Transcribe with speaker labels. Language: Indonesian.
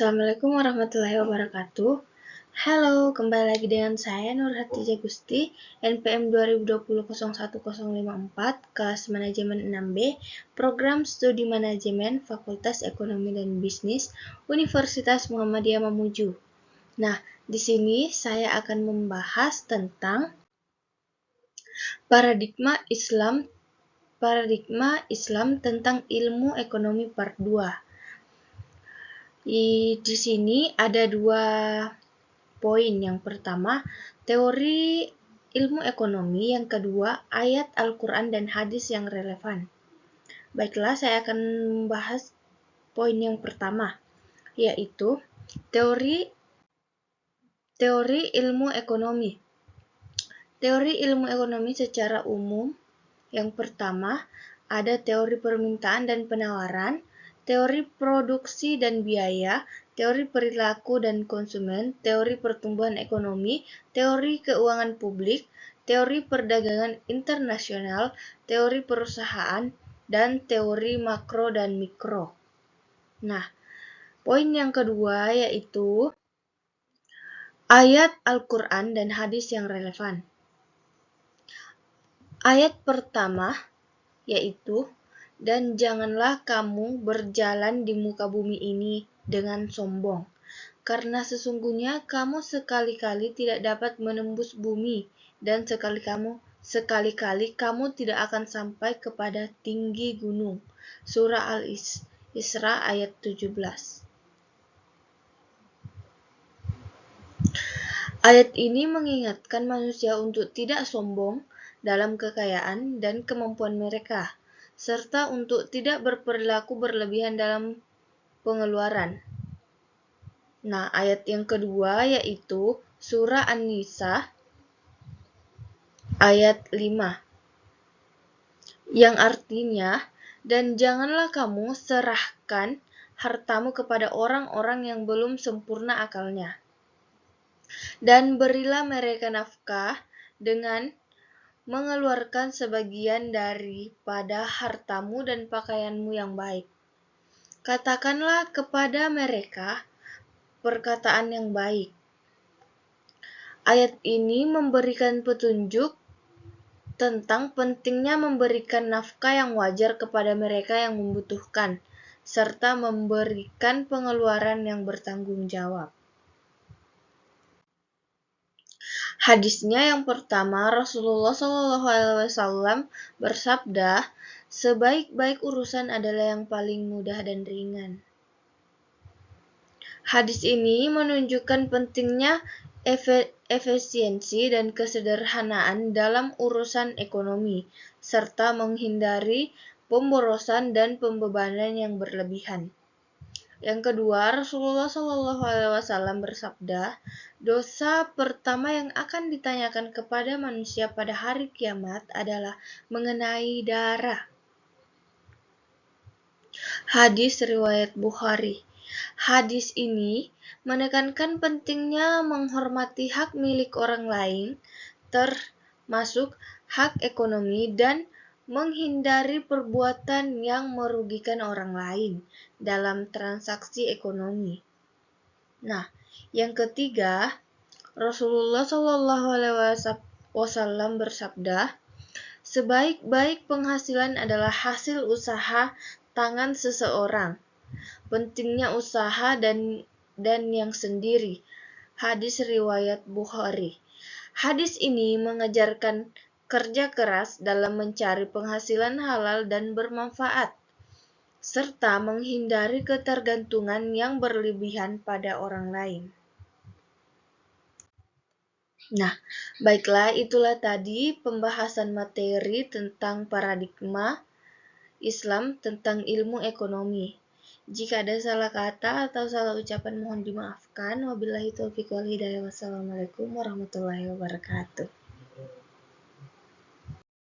Speaker 1: Assalamualaikum warahmatullahi wabarakatuh. Halo, kembali lagi dengan saya Nurhati Jagusti, NPM 2020-01-054, kelas manajemen 6B, program studi manajemen, Fakultas Ekonomi dan Bisnis, Universitas Muhammadiyah Mamuju. Nah, di sini saya akan membahas tentang paradigma Islam tentang ilmu ekonomi part 2. Di sini ada 2 poin. Yang pertama, teori ilmu ekonomi. Yang kedua, ayat Al-Quran dan hadis yang relevan. Baiklah, saya akan membahas poin yang pertama, yaitu teori ilmu ekonomi. Teori ilmu ekonomi secara umum, yang pertama, ada teori permintaan dan penawaran, teori produksi dan biaya, teori perilaku dan konsumen, teori pertumbuhan ekonomi, teori keuangan publik, teori perdagangan internasional, teori perusahaan, dan teori makro dan mikro. Nah, poin yang kedua yaitu ayat Al-Quran dan hadis yang relevan. Ayat pertama yaitu, dan janganlah kamu berjalan di muka bumi ini dengan sombong, karena sesungguhnya kamu sekali-kali tidak dapat menembus bumi, dan sekali-kali kamu tidak akan sampai kepada tinggi gunung. Surah Al-Isra ayat 17. Ayat ini mengingatkan manusia untuk tidak sombong dalam kekayaan dan kemampuan mereka, serta untuk tidak berperilaku berlebihan dalam pengeluaran. Nah, ayat yang kedua yaitu Surah An-Nisa ayat 5, yang artinya, dan janganlah kamu serahkan hartamu kepada orang-orang yang belum sempurna akalnya, dan berilah mereka nafkah dengan mengeluarkan sebagian daripada hartamu dan pakaianmu yang baik. Katakanlah kepada mereka perkataan yang baik. Ayat ini memberikan petunjuk tentang pentingnya memberikan nafkah yang wajar kepada mereka yang membutuhkan, serta memberikan pengeluaran yang bertanggung jawab. Hadisnya yang pertama, Rasulullah SAW bersabda, sebaik-baik urusan adalah yang paling mudah dan ringan. Hadis ini menunjukkan pentingnya efisiensi dan kesederhanaan dalam urusan ekonomi, serta menghindari pemborosan dan pembebanan yang berlebihan. Yang kedua, Rasulullah SAW bersabda, dosa pertama yang akan ditanyakan kepada manusia pada hari kiamat adalah mengenai darah. Hadis riwayat Bukhari. Hadis ini menekankan pentingnya menghormati hak milik orang lain, termasuk hak ekonomi, dan menghindari perbuatan yang merugikan orang lain dalam transaksi ekonomi. Nah, yang ketiga, Rasulullah SAW bersabda, sebaik-baik penghasilan adalah hasil usaha tangan seseorang. Pentingnya usaha dan yang sendiri. Hadis riwayat Bukhari. Hadis ini mengajarkan kerja keras dalam mencari penghasilan halal dan bermanfaat, serta menghindari ketergantungan yang berlebihan pada orang lain. Nah, baiklah, itulah tadi pembahasan materi tentang paradigma Islam tentang ilmu ekonomi. Jika ada salah kata atau salah ucapan mohon dimaafkan. Wabillahi taufiq wal hidayah. Wassalamualaikum warahmatullahi wabarakatuh.